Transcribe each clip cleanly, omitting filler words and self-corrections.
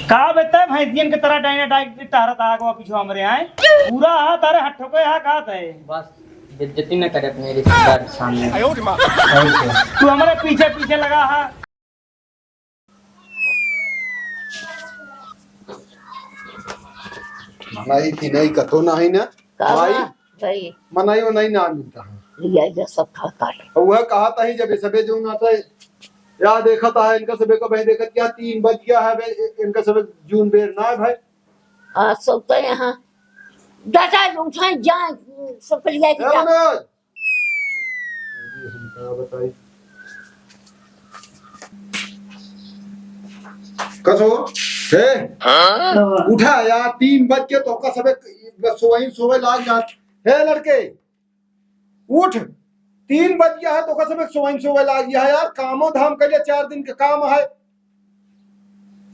का बेटा भैंसियन के तरह डाइना डाइट टहरत आगो पीछे हमरे आए पूरा हाथ तारे हट्ठो को यहाँ का है बस बेइज्जती न करे अपने रिश्तेदार के सामने। तू हमारे पीछे पीछे लगा है। मनाई थी नहीं कतो नहीं ना भाई भाई मनाई वो नहीं ना मिलता है लिया ये सब खा काट वह कहा था ही जब सबे जो ना था या देखा था इनका सबे को भाई देखा क्या 3 बज गया है भाई इनका सबे जून बेर ना है भाई आ सब तो यहाँ दादा उठाए जाए सब लिया के जा बताइए कसो है उठा यार 3 बज के तो का सबे सोए लाग जात है लड़के उठ 3 बज गया है तो का सबे सोए लाग गया है यार कामो धाम के लिए 4 दिन का काम है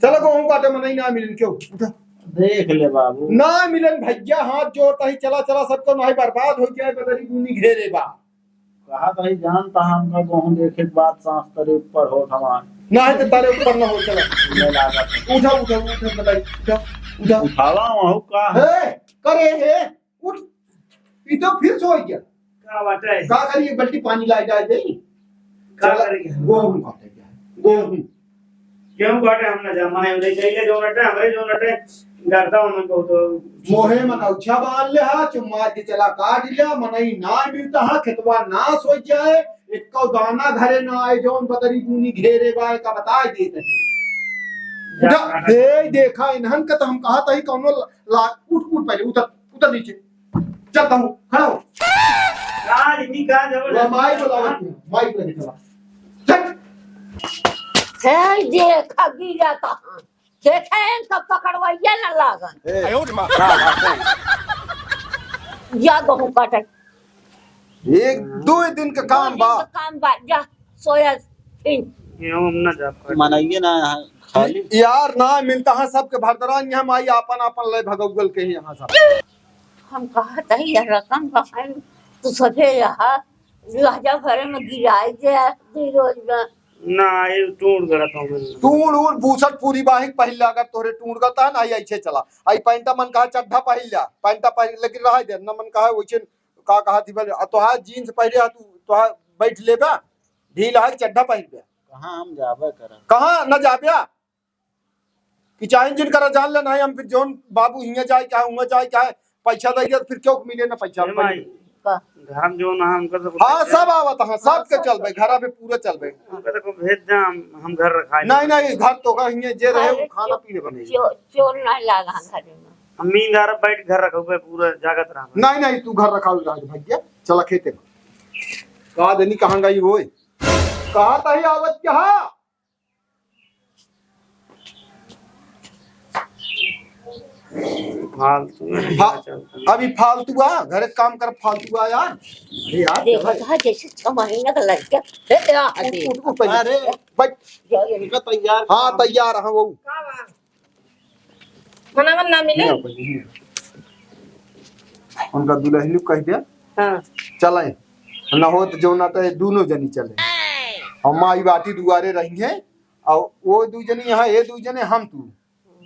चलो गेहूं काटे में नहीं ना मिलन क्यों उठा देख ले बाबू ना मिलन भैया हाथ जोड़ता ही चला चला सबको नहीं बर्बाद हो जाए बदरी गुनी घेरे बा कहा तो ही जानता हमका गेहूं देखे के बाद सांस तेरे ऊपर हो हमार ना है तो तारे ऊपर ना हो चला ले लागत उठा उठा उठा बताई उठा उठा उठावा वहु का है करे है उठ ये तो फिर सो गया का बात है का करिए बल्टी पानी ला जाए दे का करेंगे गेहूं काटे गया गेहूं क्यों काटे हम ना जमाने में चाहिए जो नटे हमरे जो नटे करता हूं मैं तो मोहे मन औछा बांध ले हा चुम्मा के चला काट लिया मनई ना मिलता हा खेतवा नाश हो जाए इक्को दाना घरे ना आए जोन बदरी गुनी घेरे बाय का बता देते हैं दे देखा इन्हन का तो हम कहा था ही कौनो ला उठ उठ पहले उतर उतर नीचे चलता हूं खड़ा हो आज इतनी का जबरदस्त माई माइक लगे चला चल है देखा गिरा था देखें कब पकड़वाइया न लागन जा गहूं काटे 1-2 दिन का काम बा जा सोया फिर क्यों हम ना जा मनाइए ना खाली यार ना मिलता है सबके भरदरान यहाँ माई आपन आपन ले भगवल के ही यहाँ सब हम कहा था ये रकम कहाँ तू सफे रहा राजा भरे में गिराए जे रोज में ना ये टूट गया था मैं टूड़ उड़ बूसट पूरी बाहिक पहिला अगर तोरे टूड़ गता ना आई ऐसे चला आई पैंटा मन कहा चड्ढा पहिला पैंटा पहिल लेकिन रहा दे न मन कहा वैसे का कहा थी बोले तो हा जींस पहले तू तो हा बैठ लेबा ढीला है चड्ढा पहिल बे कहां हम जाबे करा कहां न जाबे कि चाहे जिन करा जान ले नहीं हम फिर जोन बाबू हिया जाए क्या हुआ जाए क्या पैसा दे फिर क्यों मिले ना पैसा घर जो ना हम कर हां सब आवत हां सब के चलबे घरा पे पूरा चलबे को भेज दे हम घर रखाए नहीं नहीं घर तो का हिया जे रहे वो खाना पीने बने चोर नहीं लागा घर में अम्मी घर बैठ घर रखो पूरा जागत रहा नहीं नहीं तू घर रखा हुआ भैया चला खेते में कहा देनी कहां गई होए कहा था ही आवत क्या फालतू अभी फालतू आ घर काम कर फालतू आ यार अरे यार देखो था जैसे 6 महीने का लड़का अरे बैठ इनका तैयार हां तैयार हां वो मना ना मिले उनका दुल्हन कह दिया हां चले ना हो तो जो ना तो दोनों जनी चले हम माई बाटी दुआरे रही हैं और वो दू जनी यहाँ ये दू जने हम तू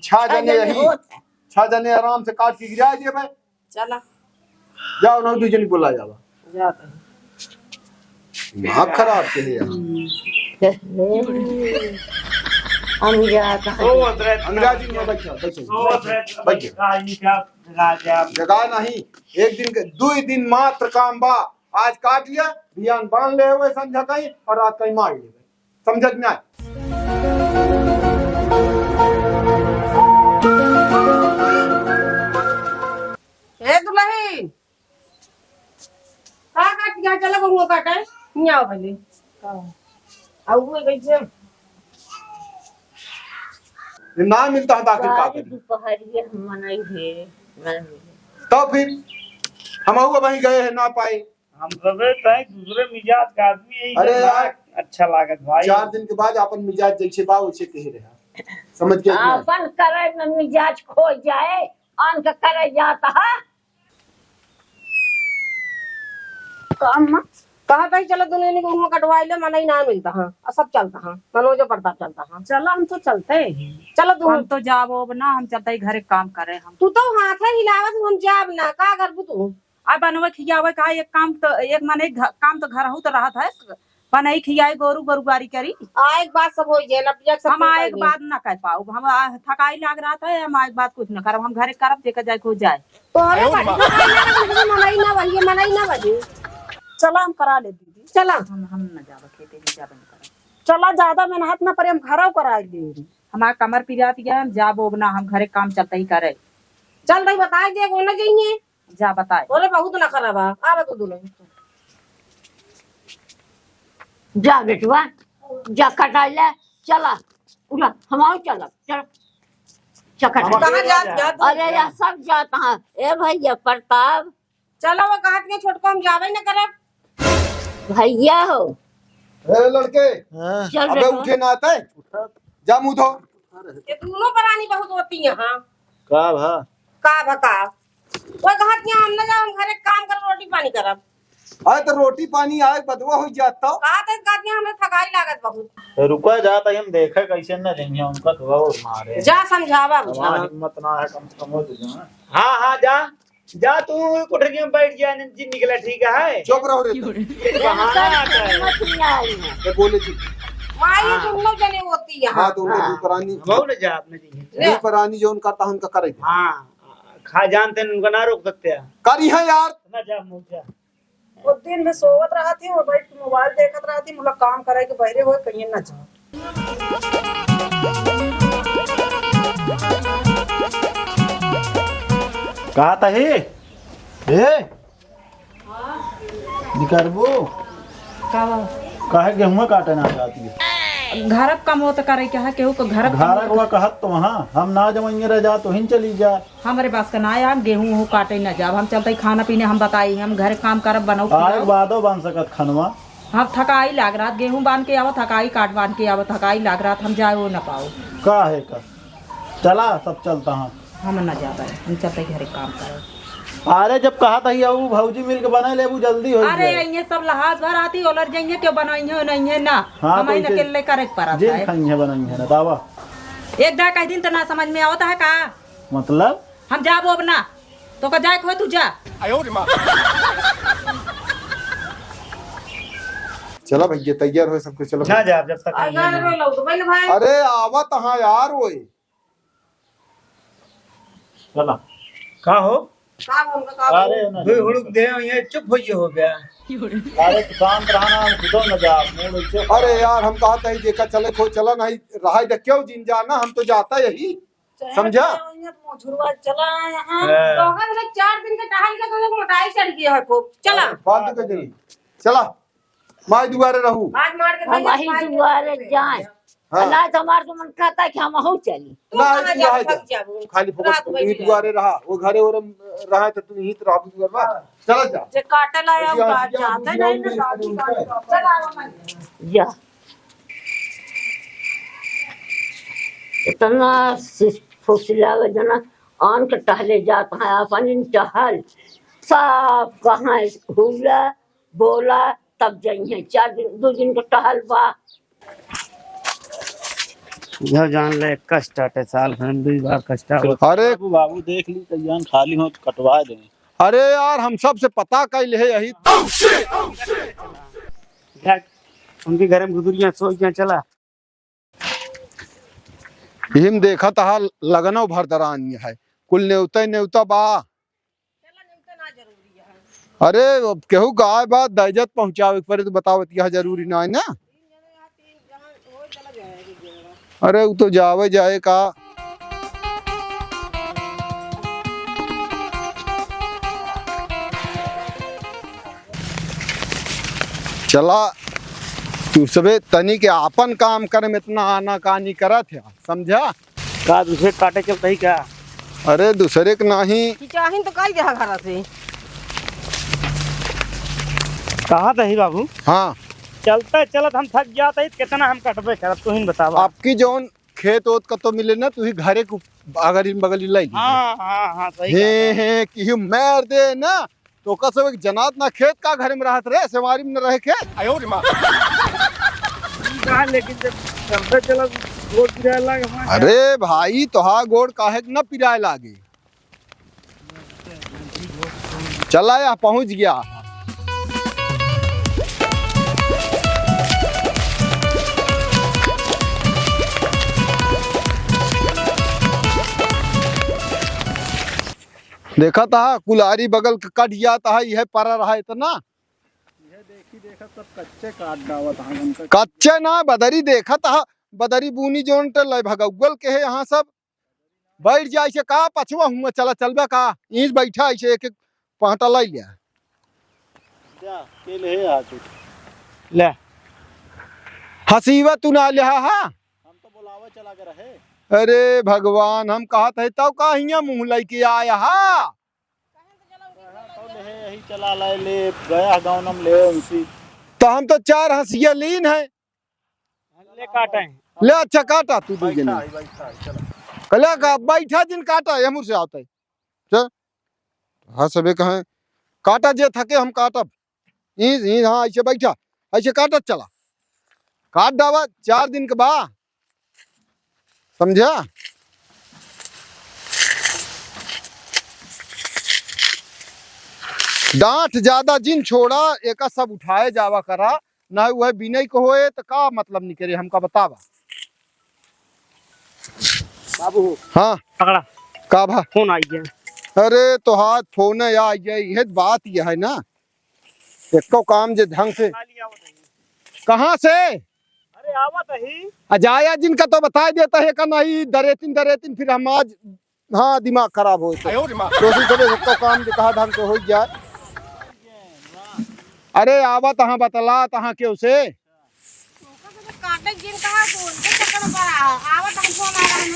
6 जने यही 6 जने आराम से काट के गिरा दिए भाई चला जाओ ना दू जनी बोला जावा जाता दिमाग खराब के है यार अंग्रेजी में जगह नहीं 1 दिन 2 दिन मात्र काम बा आज काट लिया बियान बांध ले हुए समझा कहीं और रात कहीं मार ले समझ में आए ए दुल्हन का काट गया चला गो काटे नहीं आओ पहले आओ वो कैसे ना मिलता है आखिर का दोपहरिया हम मनाई है तो फिर हम हुआ वहीं गए हैं ना पाए हम सबे तय दूसरे मिजाज का आदमी यही अरे यार अच्छा लागत भाई 4 दिन के बाद अपन मिजाज जैसे बा वैसे कह रहा समझ के अपन करे में मिजाज खो जाए आन का करे जाता है काम कहा था चलो दोनों ने गेहूं कटवाई ले मना ही ना मिलता हाँ और सब चलता हाँ मनोज प्रताप चलता हाँ चलो हम तो चलते हैं। चलो तुम हम तो जाओ अब ना, हम चलते ही घरे काम करे हम। तू तो हाथ है हिलावत हम जाब ना का करबू तू अब बनवे खियावे का एक काम तो एक माने काम तो घर हूं तो रहा था बनई खियाई गोरू गोरू गारी करी। एक बात सब हो जाए लपिया सब हम एक बात ना कर पाऊ, हम थकाई लाग रहा था, हम एक बात कुछ ना करब, हम घरे करब जेकर जाए को जाए। तो मनाई ना बजी चला हम करा ले दीदी, चला हम न जाब खेते में जाब न करब। चला ज्यादा मेहनत ना पड़े हम घरों करा दे हमार कमर पिरात गया, हम जाबो ना, हम घरे काम चलते ही करे। चल भाई बता दे को ना जाइए जा बताए बोले बहुत ना खराब आ तू दुल्हन जा बेटवा जा कटाई ले चला उठा हम आओ चला चल चकट कहां जा अरे यार सब जाता है ए भैया प्रताप चलो वो कहत के छोटको हम जावे ना करब भैया हो ए लड़के चल अबे बेटवा उठे ना आते जा मुंह धो। ये दोनों परानी बहुत होती है हां का भा का भका वो कहत के हम ना जा हम घरे काम कर रोटी पानी करब आए तो रोटी पानी आए बदवा हो जाता कहत के हमें थकाई लागत बहुत रुका जाता हम देखे कैसे न देंगे उनका तो और मारे जा समझावा हिम्मत ना है कम से कम हो जाए। हाँ हाँ जा तू कोठरी में बैठ जा जी निकला ठीक है। चुप रहो रे बहाना आता है ये बोले थी माई दोनों जने होती है हां तो उनके परानी बहु न जा अपने जी ये परानी जो उनका तहन का करे हाँ खा जानते हैं उनका ना रोक सकते हैं करी है यार ना जा मुझ जा वो दिन में सोवत रहा थी और बैठ के मोबाइल देखत रहा थी, मतलब काम करे के बहरे होए कहीं ना जा। कहा था हे ए निकरबो काहे गेहूं काटे ना जाती है घर कम हो तो करे क्या है केहू को घर घारा हुआ कहत तो वहाँ हम ना जमाइए रह जा तो हिन चली जा हमारे पास का ना यार गेहूं हो काटे ना जाब, हम चलते खाना पीने हम बताई हम घर काम करब बनाओ आए बादो बन सकत खनवा हम थकाई लाग रहा गेहूं बांध के आवो थकाई काट बांध के आवो थकाई लाग रहा हम जाए वो ना पाओ का है का चला सब चलता हाँ हम ना जा पाए, हम चलते घरे काम करे। अरे जब कहा था ये भौजी मिल के बना ले वो जल्दी हो अरे ये सब लहाज भर आती ओलर जाइए क्यों बनाई है नहीं है ना हाँ, हम तो ही अकेले करे पड़ा जी है। खाई है बनाई है ना दावा एक दा कह दिन तो ना समझ में आवता है का मतलब हम जाबो अब ना तो का जाए खो तू जा चलो भैया तैयार हो सबके चलो ना जा जब तक अरे आवत हाँ यार वो चला का हो अरे दो हुड़क दे ये चुप होइए हो गया अरे दुकान पर आना खुदो न जा मूड चुप अरे यार हम कहा था देखा चले खो चला नहीं रहा देख क्यों जिन जाना हम तो जाता यही समझा चला यहाँ 4 दिन के टहल के तो मोटाई चढ़ गई है खूब चला फालतू के जरी चला माई दुआरे रहू हाथ मार के हम वही दुआरे जाए अल्लाह तो हमार तो मन कहता है कि हम हो चली ना खाली फोकस ही दुआरे रहा वो घरे और रहा तो तुम ही तो रहा दुआरे चला जा जे काटल आया वो बात जाते नहीं ना चला जा इतना फुसला जना आन के टहले जाता है अपन टहल सब कहाँ हुला बोला तब जाइए 2 दिन का टहल बा यह जान ले कष्ट है साल भर में 2 बार कष्ट अरे बाबू देख ली कल्याण खाली हो तो कटवा दे अरे यार हम सब से पता कैल है यही उनके घर में गुजरियां सोचियां चला हिम देखा था लगनो भर दरानी है कुल नेवता बा अरे केहू गाय बात दहजत पहुंचावे पर तो बतावत यह जरूरी ना है ना अरे वो तो जावे जाए का चला तू सबे तनी के आपन काम करे में इतना आना कानी करत है समझा का दूसरे काटे चलता ही क्या अरे दूसरे के नहीं चाहिन तो कई देहा घर से कहा था ही बाबू हाँ चलता चलत हम थक जाते ही कितना हम कटबे करब तू ही बताओ आपकी जौन खेत ओत का तो मिले ना तू ही घरे को अगर इन बगल लाई हाँ सही हे कि मार दे ना तो का सब एक जनात ना खेत का घर में रहत रे सेवारी में न रहे खेत आयो रे मां लेकिन जब चलते चला गोड़ पिराए लागे अरे भाई तोहा गोड़ काहे न पिराए लागे चला या पहुंच गया देखा था कुलारी बगल कट गया था यह परा रहा इतना देखा सब कच्चे काट डावत हां कच्चे ना बदरी देखा था बदरी बूनी जोन टल भगउगल के है यहाँ सब बैठ जाए से का पछुआ हुआ चला चलबे का इंच बैठा ऐसे एक एक पाटा लाई लिया के ले आ तू ले हसीवा तू ना लिया हा हम तो बुलावा चला के रहे अरे भगवान हम कहा थे तब का हिया मुंह लेके आया हा यही चला ले गया गाँव नम ले उनसी तो हम तो 4 हंसिया लीन है ले काटे ले अच्छा काटा तू दू जने कला का बैठा दिन काटा हमर से आता है चल हां सबे कहे काटा जे थके हम काटब ई हां ऐसे बैठा ऐसे काटत चला काट डावा 4 दिन के बाद समझा डांट ज्यादा जिन छोड़ा एक सब उठाए जावा करा ना वह बिनई को होए तो का मतलब नहीं करे हमका बतावा बाबू हाँ पकड़ा का भा फोन आई गया अरे तो हाथ फोन है आ ये बात यह है ना एको काम जे ढंग से कहाँ से अरे आवत ही अजाया जिनका तो बता देता है का नहीं दरेतिन फिर हम आज हाँ दिमाग खराब हो तो काम जो कहा ढंग से हो जाए अरे आवा तहाँ बतला तहाँ क्यों से काटे जिन कहा फोन के चक्कर में पड़ा आवत हम फोन आ रहा है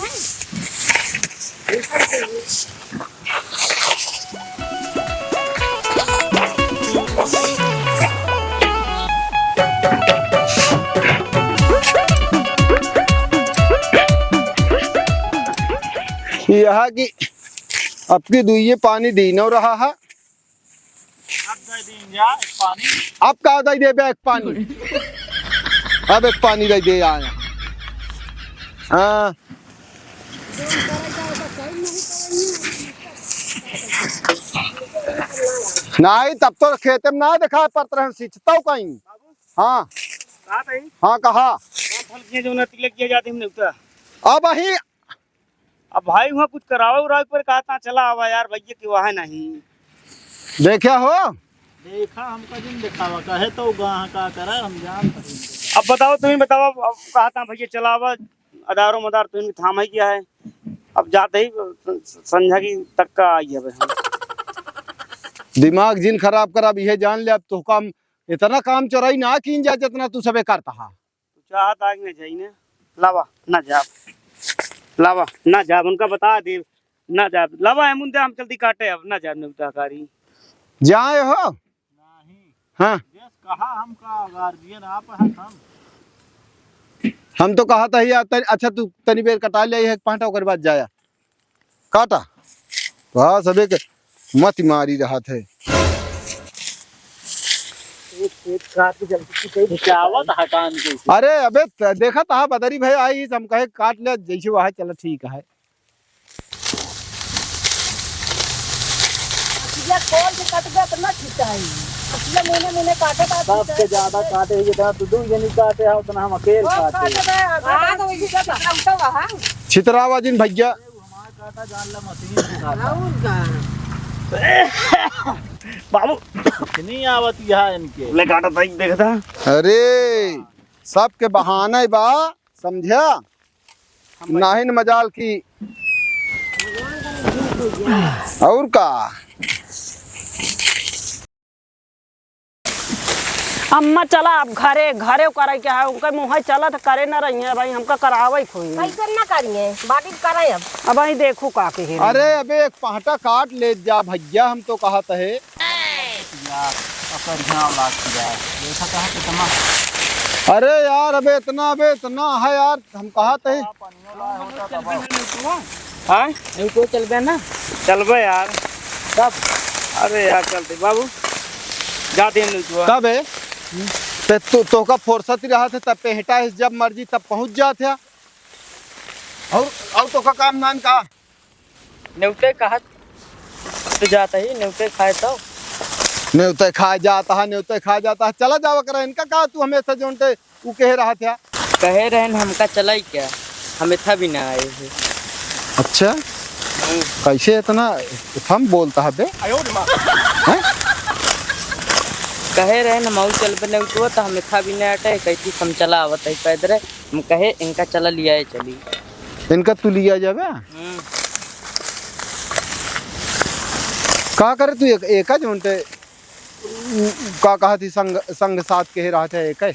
यह कि आपकी दुइये पानी दीनो रहा है अब का दे दे एक पानी अब एक पानी दे आया हाँ नहीं तब तो खेत में ना देखा पर सींचता कहीं हाँ हाँ कहा अब ही अब भाई वहाँ कुछ करावा उरा पर कहा चला आवा यार भैया कि वहाँ नहीं देखा हो देखा हमका जिन दिखावा कहे तो गाँव का करा हम जान अब बताओ तुम्हें बताओ अब कहा था भैया चलावा अदारो मदार तुम्हें थाम ही किया है अब जाते ही संझा की तक का आई है दिमाग जिन खराब कर अब ये जान ले अब तो काम इतना काम चोराई ना कीन जा जितना तू सबे करता हा चाहत आग में जाई ने लावा ना जा लावा ना जा उनका बता दे ना जा लावा है मुंडे हम जल्दी काटे अब ना जा नुताकारी जाए हो नहीं हाँ यस कहा हमका गार्जियन आप है हम तो कहा था ही अच्छा तू तनी बेर कटा ले है पांटा ओकर बाद जाया काटा वाह सबे के मत मारी रहा थे अरे अबे देखा था बदरी भाई आई हम कहे काट ले जैसे वह चलो ठीक है सबसे ज्यादा काटे जितना तू दू जनी काटे है उतना हम अकेले काटे छितरावा जिन भैया हमारा काटा जान ला मशीन बाबू कितनी आवत है इनके ले काटा था देखता अरे सबके बहाना बा समझा नाहिन मजाल की और का अम्मा चला अब घरे घरे करे क्या है उनका मुँह चला तो करे ना रही है भाई हमका करावे खोई कैसे ना करिए बाटी करे अब भाई देखो का के है अरे अबे एक पांटा काट ले जा भैया हम तो कहा था है अरे यार अबे इतना है यार हम कहा था हाँ तो चल गए ना चल गए यार सब अरे यार चलते बाबू जाते हैं नुचवा कब है तो का फुर्सत ही रहा थे तब पे हटा है जब मर्जी तब पहुंच जाते हैं। और तो का काम नान का नेवते कहा तो जाता ही नेवते खाए तो न्योते खा जाता है न्योते खा जाता है चला जावा कर इनका कहा तू हमेशा जोनते ऊ कह रहा था। कहे रहन हमका चला ही क्या हमें था भी ना आए थे। अच्छा कैसे इतना हम बोलता है बे हैं? कहे रहे न मऊ चल बने तो हमें था भी नहीं अटे कैसी हम चला आवत है पैदल हम कहे इनका चला लिया है चली इनका तू लिया जावे का करे तू एक जोनते का कहा थी संग साथ कह रहा था एक है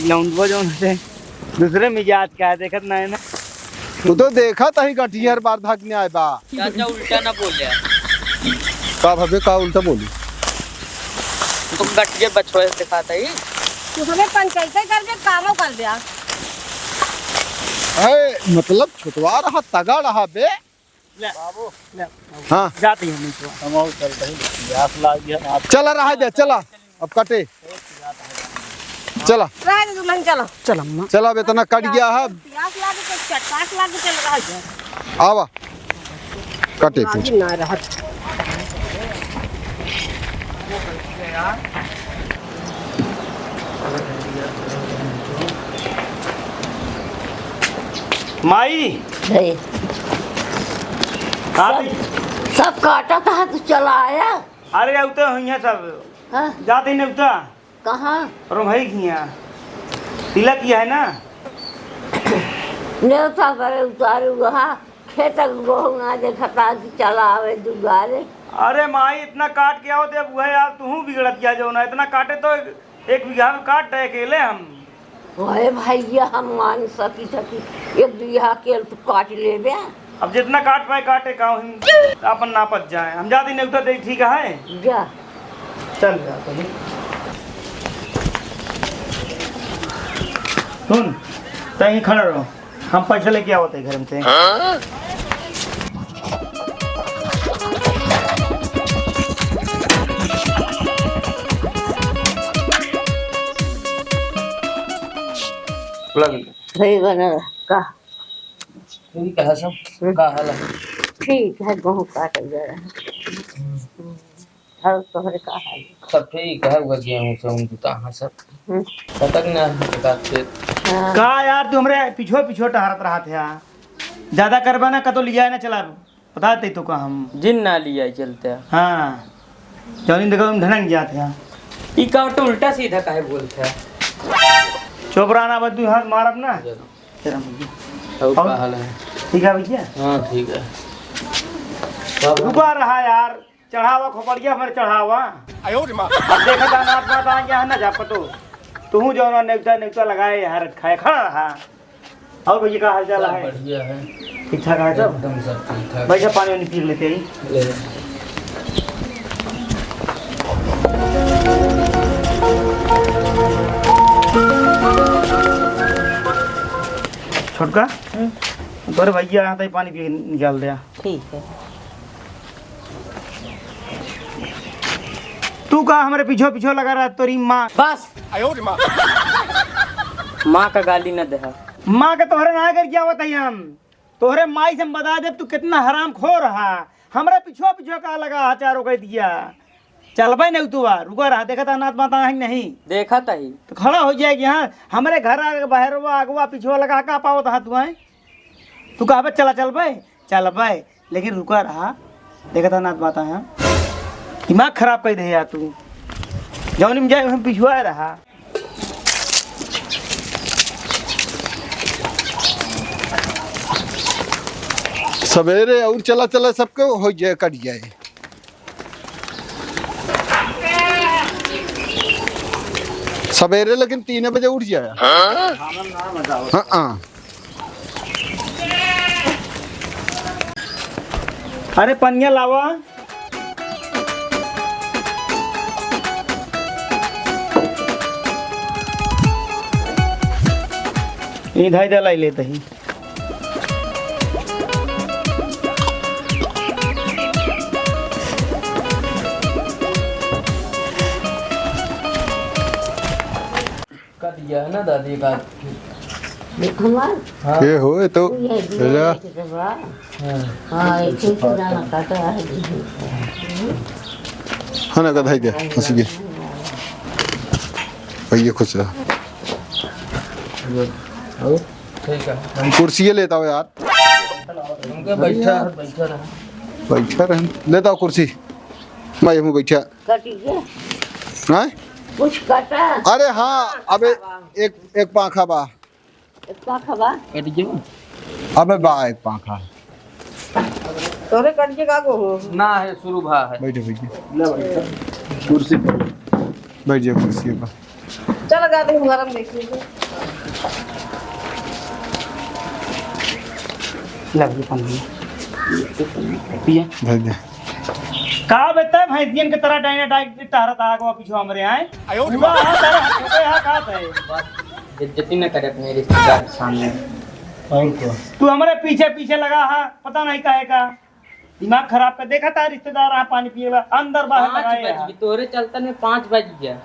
लौंडवा जो है दूसरे मिजाज का है देखत ना है ना तू तो देखा था ही गठी हर बार भागने आए बा चाचा उल्टा ना बोले का भवे का उल्टा बोली तुम गठिए बछुए दिखाता ही तू हमें पंचायत कर दे कामों कर दिया है मतलब छुटवा रहा तगा रहा बे ले बाबू ले हाँ जाते हैं नुचवा हम और चलते हैं प्यास लाग गया आप चला रहा जा चला अब कटे चला रह दे दुल्हन चलो चल अम्मा चला अब इतना कट गया है प्यास लागे तो चटकास लागे चल रहा है आवा कटे कुछ ना रहा माई हे, आप सब काटा था तो चला आया। अरे उतर हुई हैं सब हाँ, जाते नहीं उतर कहाँ और भाई किया तिलक किया है ना न्योता करे उतारू वहाँ खेतक गोहूँ ना देखता कि चला आवे दुगारे। अरे माई इतना काट के आओ तो वह यार तू बिगड़त किया जो ना इतना काटे तो एक बीघा में काट रहे अकेले हम ओए भैया हम मान सकी एक बीघा के तो काट ले बे। अब जितना काट पाए काटे का अपन नापत जाए हम जाते नहीं उतर देख ठीक है जा चल जा सुन तहीं खड़ा रहो हम पैसा लेके आवते घर में से लग सही बना का ठीक है सब का हाल है ठीक है गेहूँ काट जा रहा है और तोहरे का हाल है? सब ठीक है वो गेहूं से उन कहां सब तक ना बात से हाँ, का यार तू हमरे पिछो टहरत रहा थे ज्यादा करबा ना कतो लिया ना चला बता दे तो का हम जिन ना लिया चलते हैं हाँ जौनी देखो तुम धनक जाते हैं ई का तो उल्टा सीधा काहे बोलते हैं चोपराना बस तू हाथ मारब ना तेरा सब का हाल है ठीक है भैया हां ठीक है रुका रहा यार चढ़ावा खोपड़िया हमारे चढ़ावा अब देखा था नाथ बात आ गया है ना जा पतो तू जो ना नेवता लगाए यार खाए खड़ा रहा और भैया का हाल चाल है बढ़िया है ठीक ठाक है सब एकदम सब ठीक ठाक भैया पानी वानी पी लेते ही ले छोटका तोरे भैया आता ही पानी पी के निकाल दिया ठीक है तू का हमारे पीछो लगा रहा तोरी माँ बस माँ का गाली न दे माँ के तोहरे ना कर क्या बताइए हम तोहरे माई से हम बता दे तू कितना हराम खो रहा हमारे पीछो का लगा चारों कह दिया चल भाई नहीं तू रुको रहा देखा था नाथ माता है नहीं देखा था ही तो खड़ा हो जाएगी हाँ हमारे घर आगे बाहर अगवा पीछे लगा का पाओ था तू है तू कहा चल भाई लेकिन रुका रहा देखा था नाथ माता है दिमाग खराब कर दे यार तू जौन में जाए हम पिछुआ रहा सवेरे और चला चला सबके हो जाए कट जाए सवेरे लेकिन 3 बजे उठ जाए हाँ हाँ अरे पनिया लावा इधर इधर लाई लेते ही कटिया है ना दादी का। हमार ये हो तो ये दिया के बा हां एक ही दाना काटा है हाँ ना गधा दे हंस गए भैया खुश रहा। ठीक है कुर्सी लेता हो यार उनके बैठा रहा। बैठा रहे लेता हो कुर्सी मैं हूँ बैठा कटी गया हाँ कुछ काटा अरे हाँ अबे एक पाखा बा इतना खबा कट गयो अबे बा एक पाखा तोरे कट के का को हो ना है शुरू भा है। बैठे भैया कुर्सी पर बैठ जाओ कुर्सी पर चल गा दे घर में देख लीजिए लग जी पानी पिया भैया का बेटा भैंसियन के तरह डाइना डाइट टहरत आगवा पीछे हमरे आए पूरा हां तारे छोटे हां का है इज्जती न करे अपने रिश्तेदार के सामने। और को तू हमारे पीछे पीछे लगा है पता नहीं काहे का दिमाग खराब कर देखा था रिश्तेदार आ पानी पिएला अंदर बाहर 5 लगाए बज गए तोरे चलते में 5 बज गया।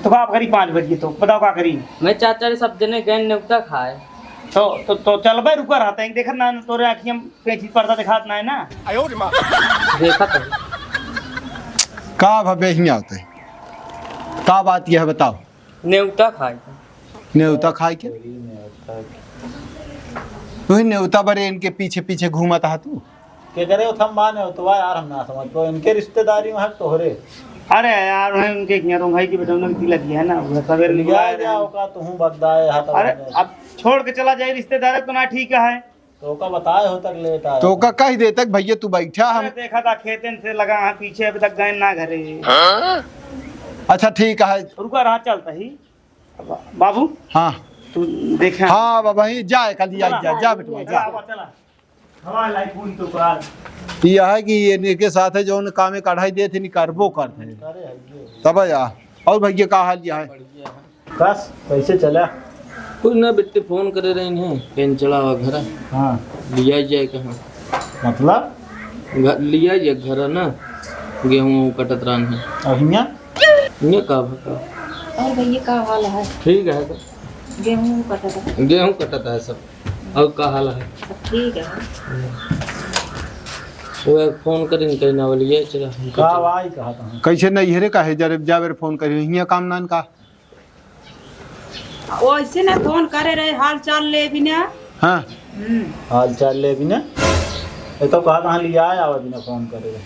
तो का करी 5 बजे तो बताओ का करी मैं चाचा रे सब जने गए न्योता खाए तो चलबे रुका रहते हैं देखत ना तोरे आँखियां पेची पर्दा दिखात ना है ना देखा तो का भवे ही आते का बात यह है बताओ न्योता खाए न्योता खाए के तू न्योता बरे इनके पीछे पीछे घूमता है तू के करे थम माने तो यार हम ना समझ तो इनके रिश्तेदारी में हक तोहरे अरे यार उनके यहाँ भाई की बेटा की लगी है ना वो सवेरे लिया लिया जाओ का तू बगदाए हाथ अरे अब छोड़ के चला जाए रिश्तेदार तो ना ठीक है तो का बताए हो तक लेता तो का कह दे तक भैया तू बैठा हम हमने देखा था खेतन से लगा है पीछे अभी तक गए ना घरे अच्छा ठीक है रुका रहा चलता ही बाबू हाँ तू देखा हाँ बाबा ही जाए कल जा बेटवा जा चला हवा लाई पूरी तो कार यह है कि ये इनके साथ है जो उन कामे कढ़ाई दे थे करबो करते तब या और भैया का हाल यह है बस कैसे चला कुछ ना बेटे फोन करे रहे हैं पेन चला हुआ घर हाँ लिया जाए कहाँ मतलब लिया जाए घर ना गेहूँ कटत रहा है अहिया ये का भका और भैया का हाल है ठीक है तो गेहूं कटा गेहूँ कटता है सब और का हाल है ठीक है वो फोन करें कहीं ना बोलिए चला का वाई कहा था कैसे नहीं हेरे का है जब जावे फोन करी हिया काम नान का वो ऐसे ना फोन करे रहे हाल चाल ले बिना हाँ हाल चाल ले भी ना ये तो कहा था लिया आया बिना फोन करे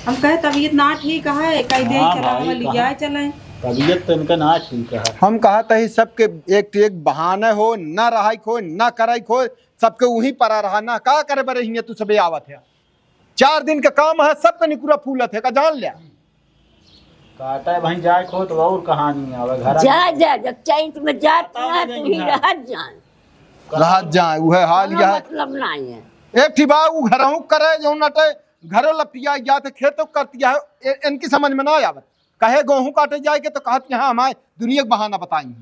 हम कहे तबीयत ना ठीक है कई दे हाँ चला भाई, लिया चले तबीयत तो इनका ना ठीक है हम कहा था सबके एक बहाना हो ना रहा हो ना कराई हो सबके वही परा रहा ना का करे बरे हिया तू सबे आवत है 4 दिन का काम है सबका निकुरा फूलत है का जान लिया काटा है भाई जाए खो तो और कहानी आवे घर जा जा जब चैत में जाता है तो ही रह जान राहत जाए वह हाल यह मतलब नहीं है एक ठिबा उ घरहू करे जो नटे घरो लपिया या तो खेतो करती है इनकी समझ में ना आवत कहे गेहूं काटे जाए के तो कहत यहाँ हमारे दुनिया का बहाना बताई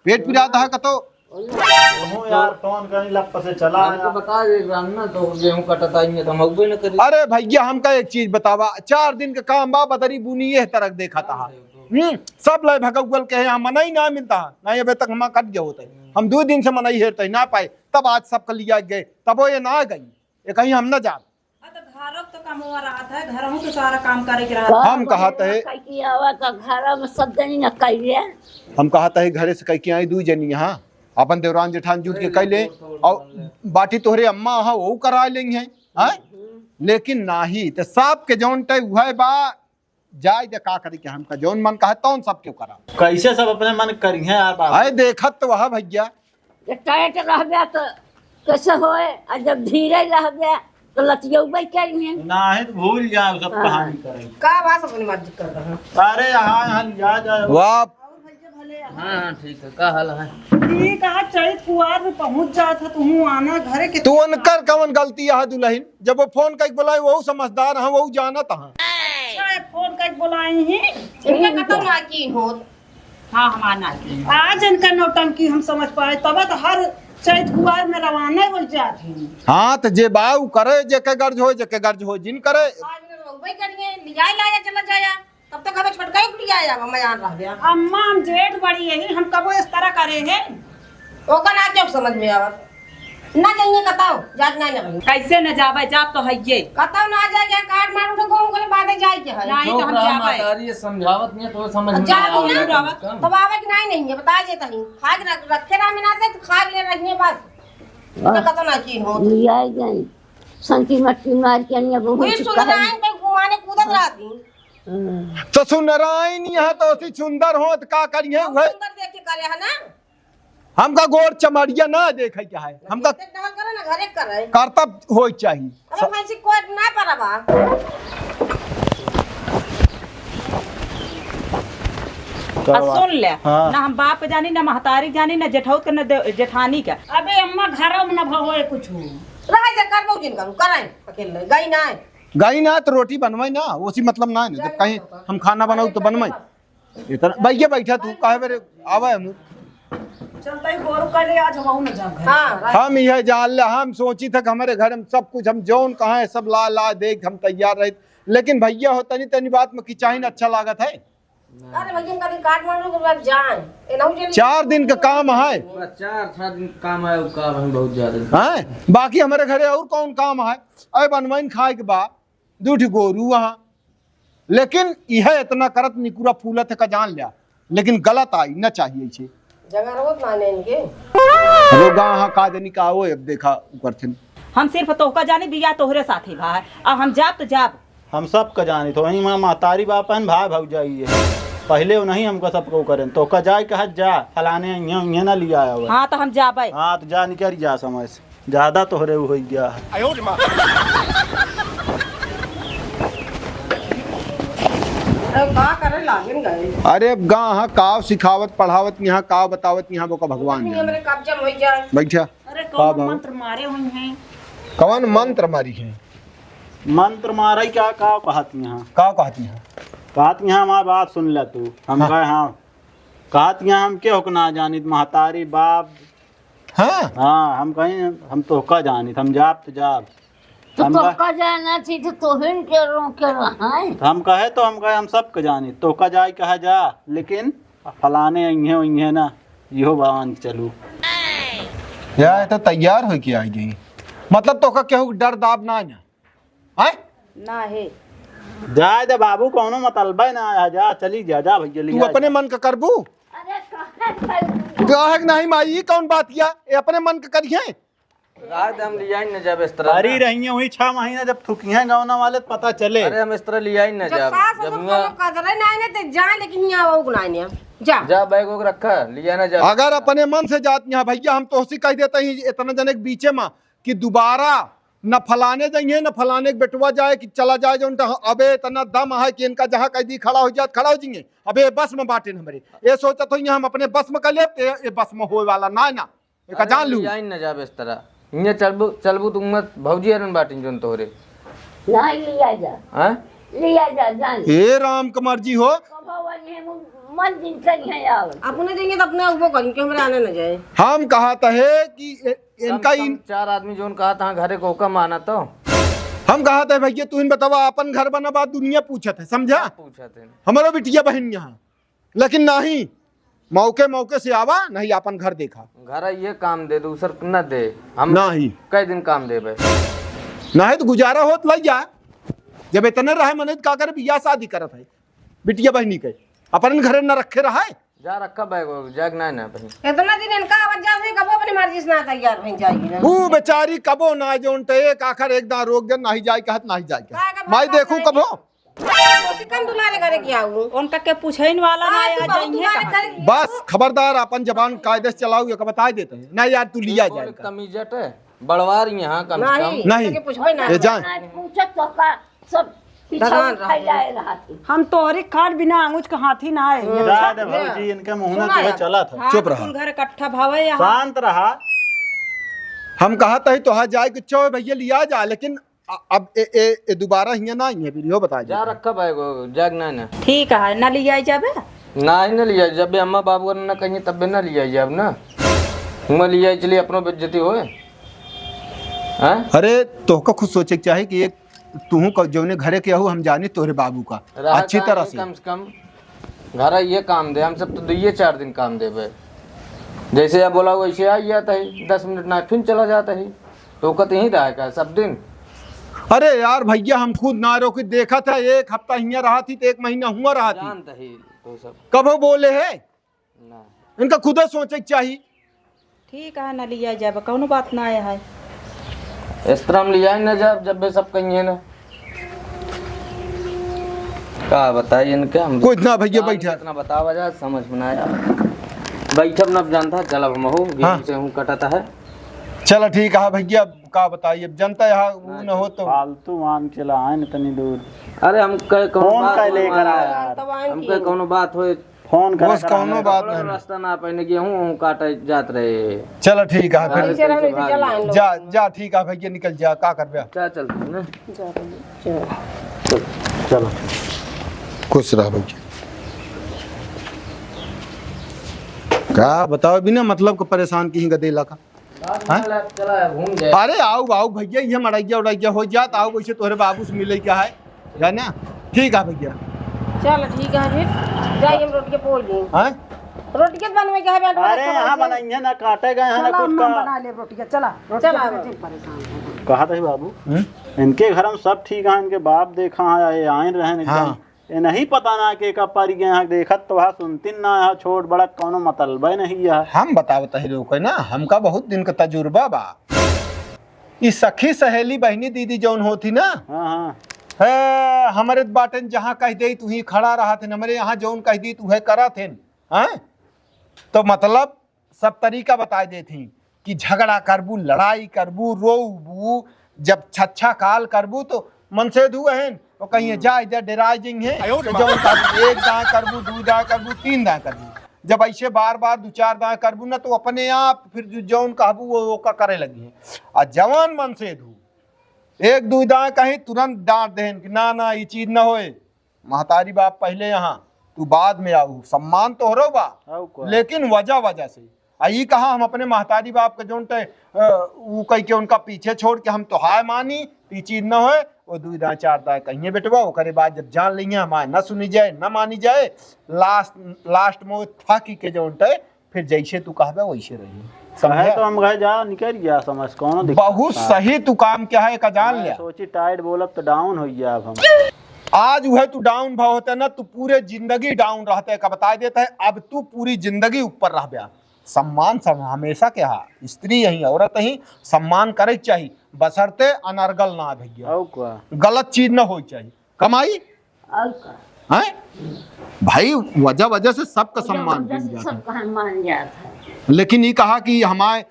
पेट पिराता है तो तुम यार फोन करनी लप से चला हमको बता दे ना तो गेहूँ कटता है तो हम अगबे न करी अरे भैया हमका एक चीज बतावा 4 दिन का काम बा बदरी बुनी ये तरह देखा था सब लय भगवल के यहाँ मनाई ना मिलता है ना अभी तक हम कट गए होते हम 2 दिन से मनाई हेरते ना पाए तब आज सबका लिया गए तब वो ये ना गई ये कहीं हम न जा घरों तो काम हुआ रहा था घरों तो सारा काम करे के रहा हम कहते है कई आवा तो घर में सब जनी न कइले हम कहते है घरे से कहीं आई 2 जनी यहाँ अपन देवरान जेठान जुट के कैले और बाटी तोहरे अम्मा हा वो करा लेंगे हैं लेकिन नाही तो सब के जौन टे वह बा जाय दे का करी के हमका जौन मन कहा तौन सब क्यों करा कैसे सब अपने मन करी है यार बाबा आए देखत तो वह भैया टाइट रह गया तो कैसे होए और जब धीरे रह गया तो लतियौबे करिए ना है तो भूल जाए सब कहानी करे का बात अपनी मर्जी कर रहा है अरे यहाँ लिया जाए वाह हाँ ठीक है का हाल है ठीक है चैत कुआर में पहुंच जा था तू आना घरे के तू उनकर कवन गलती है दुल्हन जब वो फोन करके बुलाए वो समझदार है वो जानत है अच्छा फोन करके बुलाई ही इनका कतौ नाकीन हो हाँ हमारा नाकी आज इनका नौटंकी हम समझ पाए तब तो हर चैत कुआर में रवाना हो जाती हाँ तो जे बाऊ करे जे के गर्ज हो जिन करे आज में रोबई करिए लिया लाया चला जाया तब तक हमें छोटका ही लिया जाएगा मैं जान रहा गया अम्मा हम जेठ बड़ी है हम कबो इस तरह करे हैं ओका ना जब समझ में आवत ना जाइए कताओ जात ना नहीं कैसे न जावे जाब तो है ये कताओ ना जाए क्या काट मारू तो गोम के बादे जाए के है नहीं तो हम जावे ये समझावत नहीं है तो समझ में जा नहीं तू आवेगा। ना तब आवे कि नहीं है बता देता नहीं खा के रखे ना में ना दे तो खा ले रखने बस तो कतो ना चीन हो लिया गई संती मट्टी मार के अन्य बहुत कोई सुन रहा है पे घुमाने कूदत रहती तो सुनराइन यहाँ तो उसी सुंदर हो तो का करिए वह सुंदर देख के करे है ना हमका गोर चमड़िया ना देखे क्या है हमका डबल करे ना घरे करे कर्तव्य हो चाहिए अरे भाई से कोई ना परबा सुन ले हाँ। ना हम बाप जानी ना महतारी जानी ना जेठौत के ना जेठानी का अबे अम्मा घरों में न भगोए कुछ रह जा कर बहु दिन करू कराई अकेले गई ना गई ना तो रोटी बनवाई ना उसी मतलब ना है जब कहीं हम खाना बनाऊ तो बनवाई इतना भैया बैठा तू काहे बेरे आवे हम चलता ही गोरू कर ले आज हम न जाब घर हां हम यह जान ले हम सोची था कि हमारे घर में सब कुछ हम जौन कहाँ है सब ला ला देख हम तैयार रहे लेकिन भैया हो तनी तनी बात में किचाइन अच्छा लागत है अरे भैया का दिन काट मारू के बाद जान ए नहु जन 4 दिन का काम है 4-7 दिन काम है काम है बहुत ज्यादा हैं बाकी हमारे घरे और कौन काम है अरे बनवाइन खाए के बाद दूठ गोरू वहाँ लेकिन यह इतना करत निकुरा फूलत है का जान लिया लेकिन गलत आई न चाहिए छे जगह रोत ना लेन के रोगा हाँ का देनी का हो अब देखा ऊपर थे हम सिर्फ तोहका जानी बिया तोहरे साथे भाई अब हम जाब तो जाब हम सब का जानी तो वहीं महतारी बाप है भाई भौजाई है पहले वो नहीं हमको सबको करें तो का जाए कहा जा फलाने यहाँ ना लिया आया हुआ हाँ तो हम जाबे हाँ तो जा निकल जा समय से ज्यादा तोहरे हो गया है अरे का करे लागन गए अरे अब गाँ हाँ काव सिखावत पढ़ावत यहाँ काव बतावत यहाँ वो का भगवान नहीं जाने हमरे कब्जा में हो जाए बैठा अरे का कौन भाव? मंत्र मारे हुए हैं कौन मंत्र मारी है मंत्र मारा क्या का कहती यहाँ का कहती है कहती यहाँ हमारी बात सुन ले तू हम कहे हाँ कहती यहाँ हम क्या होकर ना जानी महतारी बाप हाँ हाँ हम कहीं हम तो का जानी हम जाब तो जाब तो हम तो कहे- का जाना थी तो तोहिन के रोके रहा हम कहे हम सब का जानी तो का जाए कहा जा लेकिन फलाने इन्हें ना यो बावन चलू यार तो तैयार हो के आई गई मतलब तो का केहू डर दाब ना आए ना है जाए दे बाबू कौनो मतलबा ना आया जा चली जा भैया तू लिया अपने मन का करबू अरे कहाँ गाहक नहीं माई ये कौन बात किया ये अपने मन का करिए रात हम लिया ही न जब इस तरह हरी रही हुई 6 महीना जब थुकी हैं गाँव वाले तो पता चले अरे हम इस तरह लिया ही न जब जब सास जब ससुर को कदर ना ने ते जा लेकिन यहाँ वो गुनाह नहीं जा जा बैग वोग रखा लिया ना जब अगर अपने मन से जात यहाँ भैया हम तो उसी कह देते हैं इतना जने के बीचे में कि दोबारा न फलाने जाइए न फलाने के बेटुआ जाए कि चला जाए जो उनका अबे इतना दम है कि इनका जहाँ कैदी खड़ा हो जाए खड़ा हो जाइए अबे बस में बांटे हमारे ये सोचा तो हम अपने बस में कर ले ये बस में हो वाला ना एक जान लू लिया ही न जब इस तरह इन्हें चलबू तुम मत भौजी अरन बाटिन जोन तोहरे नहीं लिया जा हैं लिया जा जान हे राम कुमार जी हो मन दिन करिए आओ अपने देंगे तो अपने वो करेंगे कि हमारे आने न जाए हम कहा था है कि इनका कम 4 आदमी जोन कहा था घरे को हुक्म आना तो हम कहा था भैया तू इन बतावा अपन घर बना बात दुनिया पूछत है समझा पूछा थे हमारा बिटिया बहन यहाँ लेकिन नहीं मौके मौके से आवा नहीं अपन घर देखा घर ये काम दे दूसर न दे हम नहीं कई दिन काम दे भाई नहीं तो गुजारा होत लग जा जब इतने रहे मने का कर बियाह शादी करत है बिटिया बहनी के अपन घरे न रखे रहा है जा रखा बैग वोग जाग ना ना भाई इतना दिन इनका आवाज में कबो अपनी मर्जी से ना तैयार हो जाएगी वो बेचारी कबो ना जोन ते एक आखिर एक दान रोक जन नहीं जाए कहत नहीं जाए माई देखू कबो चिकन दुलारे करे क्या हूँ उनका के पूछन वाला ना आ जाइए बस खबरदार अपन जबान कायदे से चलाओ ये बता देते हैं नहीं यार तू लिया जाए तमीजट है बड़वार यहाँ कम से कम नहीं पूछो ना ये जान पूछत तो का सब धरान पीछा फैलाए रहा थी हम तोहरी खाट बिना अंगुच के हाथी ना आए जा दे भौजी इनके मुंह में तो चला था चुप रहा। घर इकट्ठा भावे यहाँ शांत रहा हम कहा था तो हाँ जाए कुछ भैया लिया जा लेकिन अब ए दोबारा हिया ना है वीडियो बता जा रखा बैग वोग जाग ना ना ठीक है ना लिया जाबे ना ही न लिया जब अम्मा बाबू न कहीं तब भी न लिया जब ना हुआ लिया चलिए अपनो बेइज्जती होए हैं अरे तो का खुद सोचे के चाहे कि एक तू जौने घरे के आहू हम जानी तोहरे बाबू का रहा अच्छी कहाँ तरह है, से। कम कम घर ये काम दे, हम सब तो 2-4 दिन काम देवे। जैसे आप बोला वैसे आ जाता है, 10 मिनट ना फिर चला जाता है, तो कत यहीं रहा का सब दिन। अरे यार भैया हम खुद ना रोके देखा था, 1 हफ्ता हियाँ रहा थी तो 1 महीना हुआ रहा थी। जानता ही तो सब कब वो बोले है ना, इनका खुद सोचे के चाहिए। ठीक है ना लिया जाए कौनो बात ना आया है। इस तरह हम ले जाए ना जब वे सब कहीं है ना, क्या बताइए इनके हम कुछ ना भैया बैठा। इतना बता वजह समझ में ना आया। बैठब न जानता चल हम हो हाँ। से हूँ कटाता है। चलो ठीक है भैया, का बताइए अब जनता यहाँ वो न हो तो फालतू मान चला आए न तनी दूर। अरे हम कहे कौनो फोन बात का हो लेकर हमारा, आया हम कहे कौनो बात हो, फोन कर बस कौनो बात नहीं। रास्ता ना पहने गेहूँ काटे जात रहे। चलो ठीक है अरे फिर कैसे भाग गए? जा ठीक है भैया निकल जा, का कर बे क्या चलते हैं ना, चलो खुश रह भैया। क्या बताओ बिना मतलब को परेशान की गदेला का। चला घूम जाए। अरे आओ आओ भैया, ये मड़ैया उड़ैया हो जात, आओ वैसे तोहरे बाबू से मिले क्या है जाना। ठीक है भैया। चल ठीक है फिर जाइए, हम रोटी के पोल दें। हैं रोटी के बनवे के है अरे यहाँ बनाइए ना, काटे गए हैं ना कुछ का। बना ले रोटी का चला चला कहा था बाबू इनके घर में सब ठीक है, इनके बाप देखा है ये आए रहे एकदम। हाँ। ये नहीं पता ना कि कब पारी गए यहाँ देखत तो वहाँ सुनती ना यहाँ छोट बड़ा कौनो मतलब नहीं है। हम बतावत ही लोग ना, हमका बहुत दिन का तजुर्बा बा। इस सखी सहेली बहनी दीदी जौन होती ना, हाँ हाँ है हमारे बाटन जहाँ कह दे तू ही खड़ा रहा थे, हमारे यहाँ जौन कह दी तू है करा थे। हैं तो मतलब सब तरीका बता देती कि झगड़ा करबू, लड़ाई करबू, रोबू, जब छच्छा काल करबू तो मन से धु हैं और कहीं जा इधर डेरा जिंग है तो जौन करबू 1 दाएं करबू, 2 दाएं करबू, 3 दाएं करबू। जब ऐसे बार बार 2-4 दाएं करबू ना तो अपने आप फिर जौन कहबू वो का करे लगी है। और जवान मन से धू 1-2 दाएं कहीं तुरंत डांट देन कि ना ना ये चीज ना होए, महतारी बाप पहले यहाँ तू बाद में आऊ। सम्मान तो हो रहा बा लेकिन वजह से आई कहा हम अपने महतारी बाप के जोन वो कह के उनका पीछे छोड़ के हम तो हाय मानी ये चीज न होए, वो 2 दाएं 4 दाएं कहिए बेटवा, ओकरे बाद जब जान लेंगे हमारे न सुनी जाए न मानी जाए, लास्ट में फाकी के जोन फिर जैसे तू कहबे वैसे रही। समझे तो हम गए जा निकल गया समझ कौन बहुत सही तू काम क्या है का जान लिया। सोची टाइट बोलब तो डाउन हो गया। अब हम आज वह तू डाउन भाव होता है ना, तू पूरे जिंदगी डाउन रहता है का बता देता है। अब तू पूरी जिंदगी ऊपर रह गया। सम्मान सब हमेशा क्या है, स्त्री यही औरत ही सम्मान करे चाहिए, बशर्ते अनर्गल ना भैया, गलत चीज ना हो चाहिए। कमाई है भाई वजह से सबका सम्मान मिल जाता है। लेकिन ये कहा कि हमारे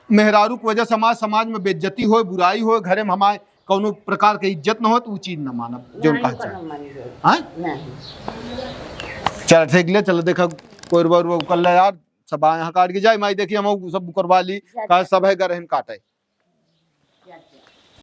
मेहरारू की वजह से हमारे समाज में बेइज्जती हो, बुराई हो, घरे में हमारे कौनो प्रकार के इज्जत न हो तो वो चीज न मानब जो कहा चाहिए। चल ठीक ले, चलो देखा कोई कर ले यार, सब यहाँ काट के जाए माई देखिए हम सब करवा ली, सब है घर काटे।